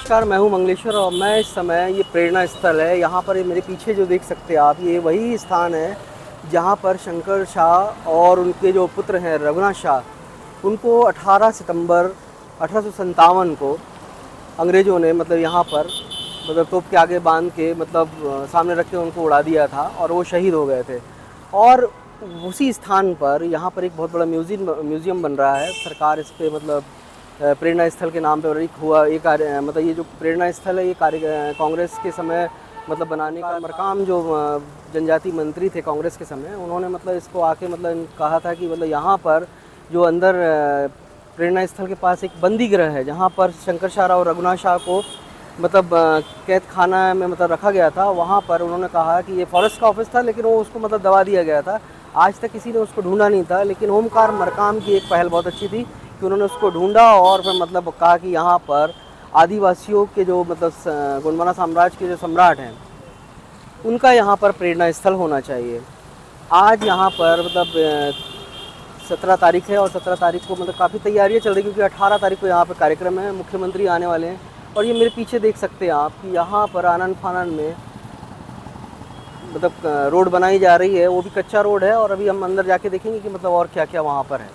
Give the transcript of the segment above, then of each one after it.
नमस्कार, मैं हूं मंगलेश्वर और मैं इस समय ये प्रेरणा स्थल है, यहाँ पर मेरे पीछे जो देख सकते हैं आप, ये वही स्थान है जहाँ पर शंकर शाह और उनके जो पुत्र हैं रघुनाथ शाह, उनको 18 सितंबर 1857 को अंग्रेज़ों ने यहाँ पर तोप के आगे बांध के सामने रख के उनको उड़ा दिया था और वो शहीद हो गए थे। और उसी स्थान पर यहाँ पर एक बहुत बड़ा म्यूज़ियम बन रहा है। सरकार इस पे प्रेरणा स्थल के नाम पर एक हुआ ये कार्य, ये जो प्रेरणा स्थल है ये कार्य कांग्रेस के समय बनाने का मरकाम जो जनजाति मंत्री थे कांग्रेस के समय, उन्होंने इसको आके कहा था कि यहाँ पर जो अंदर प्रेरणा स्थल के पास एक बंदी गृह है जहाँ पर शंकर शाह और रघुनाथ शाह को कैद खाना में रखा गया था। वहाँ पर उन्होंने कहा कि ये फॉरेस्ट का ऑफिस था, लेकिन वो उसको दबा दिया गया था। आज तक किसी ने उसको ढूंढा नहीं था, लेकिन ओमकार मरकाम की एक पहल बहुत अच्छी थी कि उन्होंने उसको ढूंढा और फिर कहा कि यहाँ पर आदिवासियों के जो गोंडवाना साम्राज्य के जो सम्राट हैं उनका यहाँ पर प्रेरणा स्थल होना चाहिए। आज यहाँ पर 17 तारीख है और 17 तारीख को काफ़ी तैयारियाँ चल रही, क्योंकि 18 तारीख को यहाँ पर कार्यक्रम है, मुख्यमंत्री आने वाले हैं। और ये मेरे पीछे देख सकते हैं आप कि यहाँ पर आनन फानन में रोड बनाई जा रही है, वो भी कच्चा रोड है। और अभी हम अंदर जाके देखेंगे कि और क्या क्या वहाँ पर है।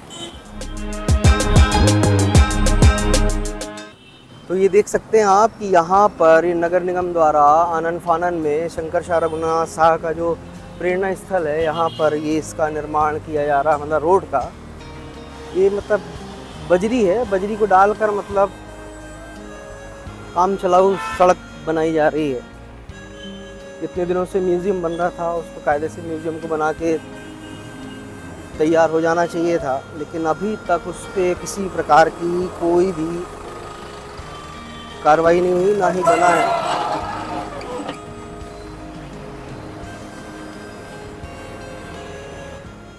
तो ये देख सकते हैं आप कि यहाँ पर ये नगर निगम द्वारा आनन फानन में शंकर शाह रघुनाथ शाह का जो प्रेरणा स्थल है, यहाँ पर ये इसका निर्माण किया जा रहा है। रोड का ये बजरी है, बजरी को डालकर काम चलाऊ सड़क बनाई जा रही है। इतने दिनों से म्यूज़ियम बन रहा था, उसको कायदे से म्यूज़ियम को बना के तैयार हो जाना चाहिए था, लेकिन अभी तक उस पर किसी प्रकार की कोई भी कार्रवाई नहीं हुई, ना ही बना है।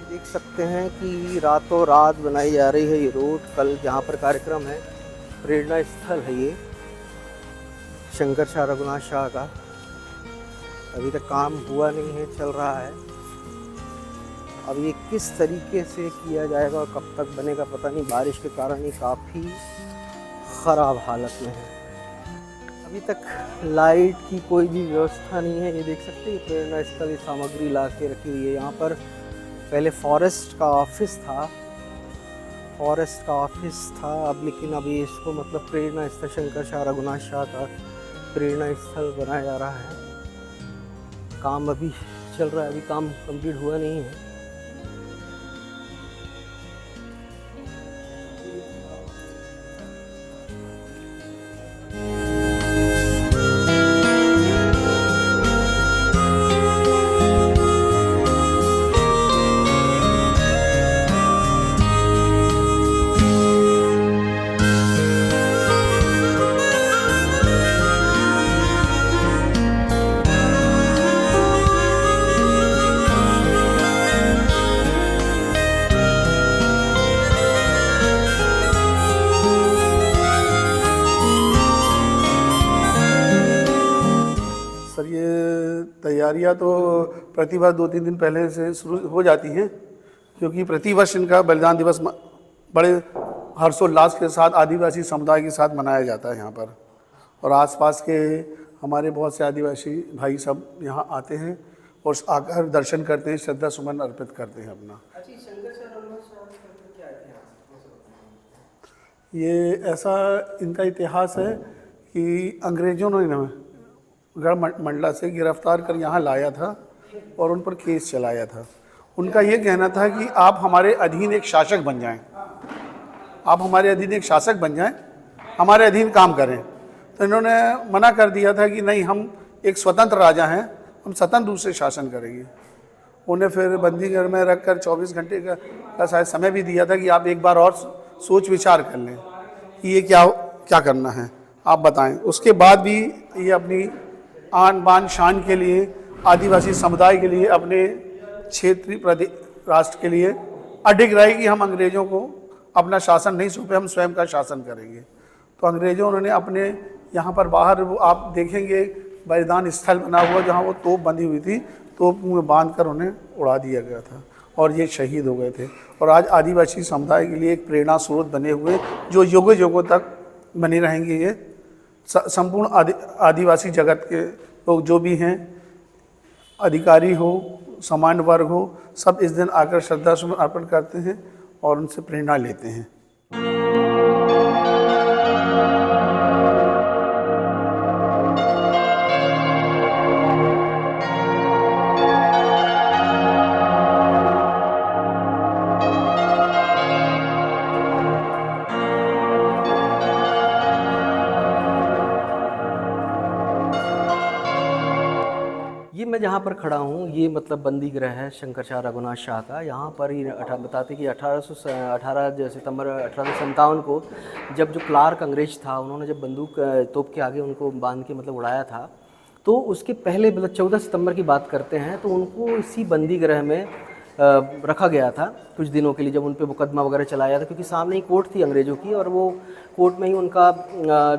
देख सकते हैं कि रातों रात बनाई जा रही है ये रोड। कल जहाँ पर कार्यक्रम है, प्रेरणा स्थल है ये शंकर शाह रघुनाथ शाह का, अभी तक काम हुआ नहीं है, चल रहा है। अब ये किस तरीके से किया जाएगा और कब तक बनेगा पता नहीं, बारिश के कारण ये काफ़ी ख़राब हालत में है। अभी तक लाइट की कोई भी व्यवस्था नहीं है। ये देख सकते हैं प्रेरणा स्थल की सामग्री ला के रखी हुई है। यहाँ पर पहले फॉरेस्ट का ऑफिस था, अब लेकिन अभी इसको प्रेरणा स्थल शंकर शाह रघुनाथ शाह का प्रेरणा स्थल बनाया जा रहा है। काम अभी चल रहा है, अभी काम कंप्लीट हुआ नहीं है। सर, ये तैयारियां तो प्रतिवर्ष 2-3 दिन पहले से शुरू हो जाती हैं, क्योंकि प्रतिवर्ष इनका बलिदान दिवस बड़े हर्षोल्लास के साथ आदिवासी समुदाय के साथ मनाया जाता है यहाँ पर। और आसपास के हमारे बहुत से आदिवासी भाई सब यहाँ आते हैं और आकर दर्शन करते हैं, श्रद्धा सुमन अर्पित करते हैं अपना। ये ऐसा इनका इतिहास है कि अंग्रेज़ों ने गढ़ मंडला से गिरफ्तार कर यहाँ लाया था और उन पर केस चलाया था। उनका ये कहना था कि आप हमारे अधीन एक शासक बन जाएं, हमारे अधीन काम करें। तो इन्होंने मना कर दिया था कि नहीं, हम एक स्वतंत्र राजा हैं, हम स्वतंत्र रूप से शासन करेंगे। उन्हें फिर बंदी घर में रखकर 24 घंटे का शायद समय भी दिया था कि आप एक बार और सोच विचार कर लें कि ये क्या करना है, आप बताएं। उसके बाद भी ये अपनी आन बान शान के लिए, आदिवासी समुदाय के लिए, अपने क्षेत्रीय प्रदेश राष्ट्र के लिए अडिग रहे कि हम अंग्रेज़ों को अपना शासन नहीं सौंपे, हम स्वयं का शासन करेंगे। तो अंग्रेज़ों ने अपने यहाँ पर बाहर, आप देखेंगे बलिदान स्थल बना हुआ जहाँ वो तोप बंधी हुई थी, तोप में बांध कर उन्हें उड़ा दिया गया था और ये शहीद हो गए थे। और आज आदिवासी समुदाय के लिए एक प्रेरणा स्रोत बने हुए जो युगों युगों तक बने रहेंगे। ये संपूर्ण आदिवासी जगत के लोग जो भी हैं, अधिकारी हो, सामान्य वर्ग हो, सब इस दिन आकर श्रद्धा सुमन अर्पण करते हैं और उनसे प्रेरणा लेते हैं। ये मैं जहाँ पर खड़ा हूँ, ये मतलब बंदी गृह है शंकर शाह रघुनाथ शाह का। यहाँ पर ही बताते कि 18 सितंबर 1857 को जब जो क्लार्क अंग्रेज था, उन्होंने जब बंदूक तोप के आगे उनको बांध के मतलब उड़ाया था, तो उसके पहले मतलब 14 सितंबर की बात करते हैं, तो उनको इसी बंदी गृह में रखा गया था कुछ दिनों के लिए, जब उन पे मुकदमा वगैरह चलाया था, क्योंकि सामने ही कोर्ट थी अंग्रेज़ों की और वो कोर्ट में ही उनका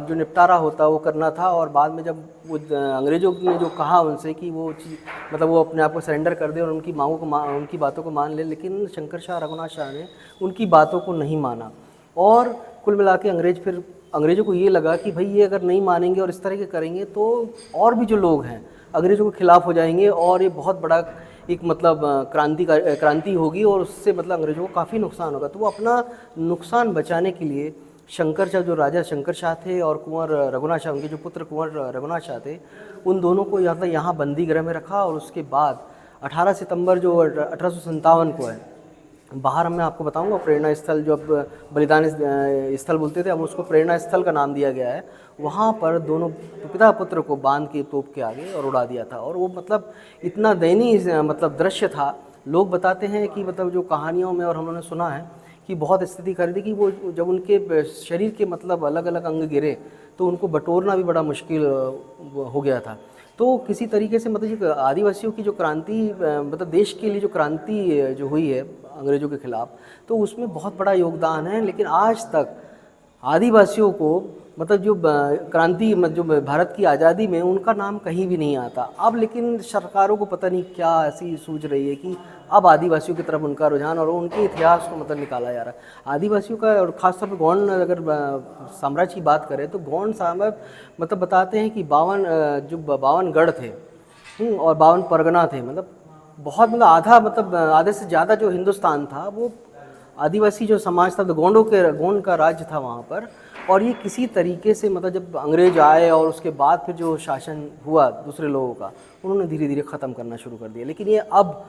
जो निपटारा होता वो करना था। और बाद में जब वो अंग्रेज़ों ने जो कहा उनसे कि वो मतलब वो अपने आप को सरेंडर कर दे और उनकी मांगों को उनकी बातों को मान ले, लेकिन शंकर शाह रघुनाथ शाह ने उनकी बातों को नहीं माना। और कुल मिला के अंग्रेज़ों को ये लगा कि भाई ये अगर नहीं मानेंगे और इस तरह के करेंगे तो और भी जो लोग हैं अंग्रेज़ों के खिलाफ़ हो जाएंगे और ये बहुत बड़ा एक मतलब क्रांति होगी और उससे मतलब अंग्रेज़ों को काफ़ी नुकसान होगा। तो वो अपना नुकसान बचाने के लिए शंकर शाह, जो राजा शंकर शाह थे, और कुंवर रघुनाथ शाह, उनके जो पुत्र कुंवर रघुनाथ शाह थे, उन दोनों को यहाँ बंदी गृह में रखा। और उसके बाद 18 सितंबर जो 1857 को है, बाहर मैं आपको बताऊंगा प्रेरणा स्थल, जो अब बलिदान स्थल बोलते थे, अब उसको प्रेरणा स्थल का नाम दिया गया है। वहाँ पर दोनों पिता पुत्र को बांध के तोप के आगे और उड़ा दिया था। और वो मतलब इतना दयनीय मतलब दृश्य था। लोग बताते हैं कि मतलब जो कहानियों में और हम लोगों ने सुना है कि बहुत स्थिति कर दी कि वो जब उनके शरीर के मतलब अलग अलग अंग गिरे तो उनको बटोरना भी बड़ा मुश्किल हो गया था। तो किसी तरीके से मतलब आदिवासियों की जो क्रांति, मतलब देश के लिए जो क्रांति जो हुई है अंग्रेज़ों के ख़िलाफ़, तो उसमें बहुत बड़ा योगदान है। लेकिन आज तक आदिवासियों को मतलब जो क्रांति जो भारत की आज़ादी में उनका नाम कहीं भी नहीं आता। अब लेकिन सरकारों को पता नहीं क्या ऐसी सोच रही है कि अब आदिवासियों की तरफ उनका रुझान और उनके इतिहास को मतलब निकाला जा रहा है। आदिवासियों का, और ख़ासतौर पर गौंड अगर साम्राज्य की बात करें तो गौंड साम्राज्य मतलब बताते हैं कि 52 गढ़ थे और 52 परगना थे। मतलब बहुत मतलब आधे से ज़्यादा जो हिंदुस्तान था वो आदिवासी जो समाज था, तो गोंड का राज्य था वहाँ पर। और ये किसी तरीके से मतलब जब अंग्रेज आए और उसके बाद फिर जो शासन हुआ दूसरे लोगों का, उन्होंने धीरे धीरे ख़त्म करना शुरू कर दिया। लेकिन ये अब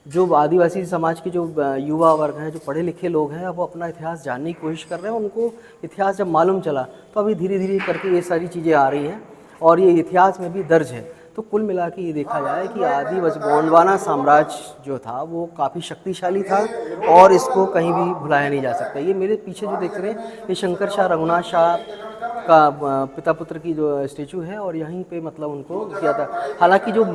जो आदिवासी समाज के जो युवा वर्ग हैं, जो पढ़े लिखे लोग हैं, अब वो अपना इतिहास जानने की कोशिश कर रहे हैं। उनको इतिहास जब मालूम चला तो अभी धीरे धीरे करके ये सारी चीज़ें आ रही हैं और ये इतिहास में भी दर्ज है। तो कुल मिला के ये देखा जाए कि आदिवासी गोंडवाना साम्राज्य जो था वो काफ़ी शक्तिशाली था और इसको कहीं भी भुलाया नहीं जा सकता। ये मेरे पीछे जो देख रहे हैं ये शंकर शाह रघुनाथ शाह का पिता पुत्र की जो स्टेचू है और यहीं पे मतलब उनको किया था। हालांकि जो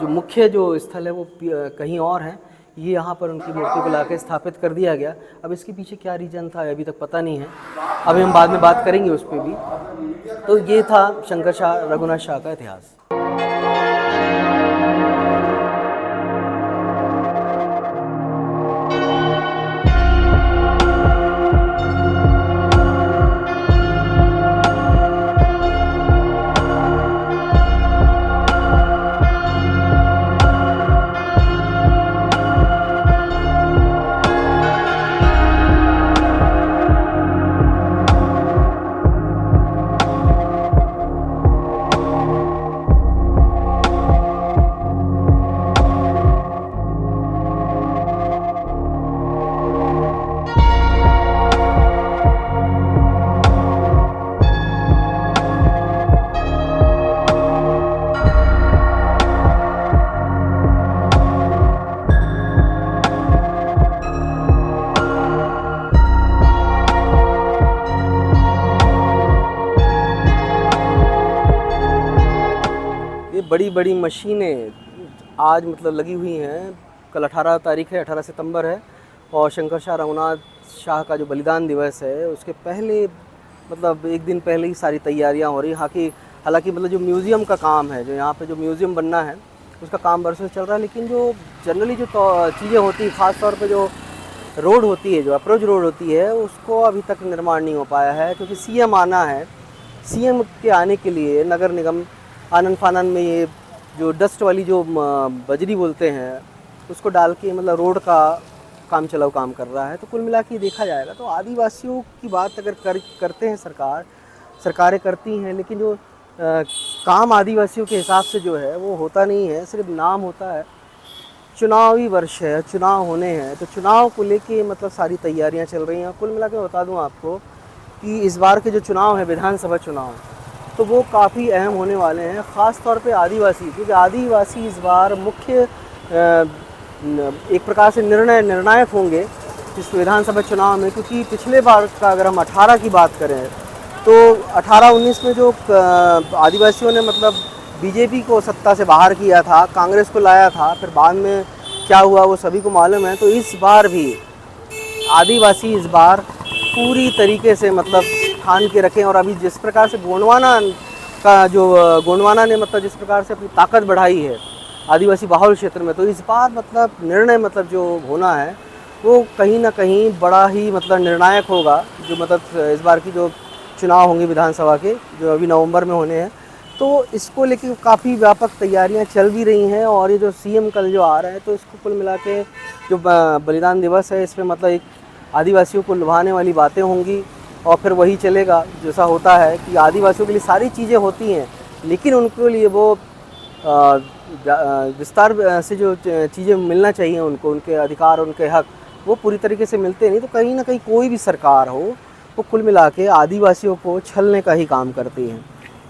मुख्य जो स्थल है वो कहीं और है, ये यहाँ पर उनकी मूर्ति को लाकर स्थापित कर दिया गया। अब इसके पीछे क्या रीज़न था अभी तक पता नहीं है, अभी हम बाद में बात करेंगे उस पर भी। तो ये था शंकर शाह रघुनाथ शाह का इतिहास। बड़ी बड़ी मशीनें आज मतलब लगी हुई हैं। कल 18 तारीख है, 18 सितंबर है और शंकर शाह रघुनाथ शाह का जो बलिदान दिवस है उसके पहले मतलब एक दिन पहले ही सारी तैयारियां हो रही। हालांकि मतलब जो म्यूज़ियम का काम है, जो यहाँ पे जो म्यूज़ियम बनना है उसका काम बरसों से चल रहा है। लेकिन जो जनरली जो चीज़ें होती हैं, ख़ास तौर पे जो रोड होती है, जो अप्रोच रोड होती है, उसको अभी तक निर्माण नहीं हो पाया है क्योंकि सीएम आना है सीएम के आने के लिए नगर निगम आनन फानन में ये जो डस्ट वाली जो बजरी बोलते हैं उसको डाल के मतलब रोड का काम चलाओ काम कर रहा है। तो कुल मिला के देखा जाएगा तो आदिवासियों की बात अगर करते हैं सरकारें करती हैं, लेकिन जो काम आदिवासियों के हिसाब से जो है वो होता नहीं है, सिर्फ नाम होता है। चुनावी वर्ष है, चुनाव होने हैं, तो चुनाव को लेके मतलब सारी तैयारियां चल रही हैं। कुल मिला के बता दूं आपको कि इस बार के जो चुनाव है विधानसभा चुनाव, तो वो काफ़ी अहम होने वाले हैं, ख़ास तौर पे आदिवासी, क्योंकि आदिवासी इस बार मुख्य एक प्रकार से निर्णायक होंगे इस विधानसभा चुनाव में। क्योंकि पिछले बार का अगर हम 18 की बात करें तो 18-19 में जो आदिवासियों ने मतलब बीजेपी को सत्ता से बाहर किया था, कांग्रेस को लाया था, फिर बाद में क्या हुआ वो सभी को मालूम है। तो इस बार भी आदिवासी इस बार पूरी तरीके से मतलब ठान के रखें। और अभी जिस प्रकार से गोंडवाना ने मतलब जिस प्रकार से अपनी ताकत बढ़ाई है आदिवासी बाहुल क्षेत्र में, तो इस बार मतलब निर्णय मतलब जो होना है वो कहीं ना कहीं बड़ा ही मतलब निर्णायक होगा। जो मतलब इस बार की जो चुनाव होंगे विधानसभा के, जो अभी नवंबर में होने हैं, तो इसको लेके काफ़ी व्यापक तैयारियां चल भी रही हैं। और ये जो सीएम कल जो आ रहा है, तो इसको कुल मिला के जो बलिदान दिवस है, इसमें मतलब एक आदिवासियों को लुभाने वाली बातें होंगी। और फिर वही चलेगा जैसा होता है कि आदिवासियों के लिए सारी चीज़ें होती हैं, लेकिन उनके लिए वो विस्तार से जो चीज़ें मिलना चाहिए उनको, उनके अधिकार, उनके हक, वो पूरी तरीके से मिलते नहीं। तो कहीं ना कहीं कोई भी सरकार हो, वो कुल मिला के आदिवासियों को छलने का ही काम करती है।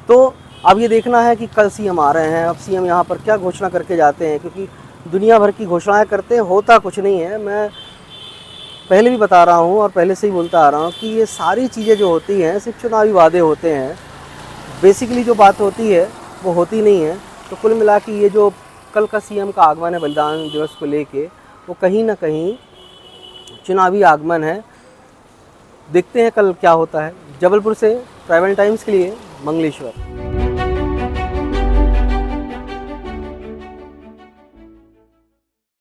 तो अब ये देखना है कि कल सीएम आ रहे हैं, अब सीएम यहाँ पर क्या घोषणा करके जाते हैं, क्योंकि दुनिया भर की घोषणाएं करते हैं, होता कुछ नहीं है। मैं पहले भी बता रहा हूँ और पहले से ही बोलता आ रहा हूँ कि ये सारी चीज़ें जो होती हैं सिर्फ चुनावी वादे होते हैं, बेसिकली जो बात होती है वो होती नहीं है। तो कुल मिला के ये जो कल का सीएम का आगमन है बलिदान दिवस को लेके, वो कहीं ना कहीं चुनावी आगमन है। देखते हैं कल क्या होता है। जबलपुर से ट्राइबल टाइम्स के लिए मंगलेश्वर।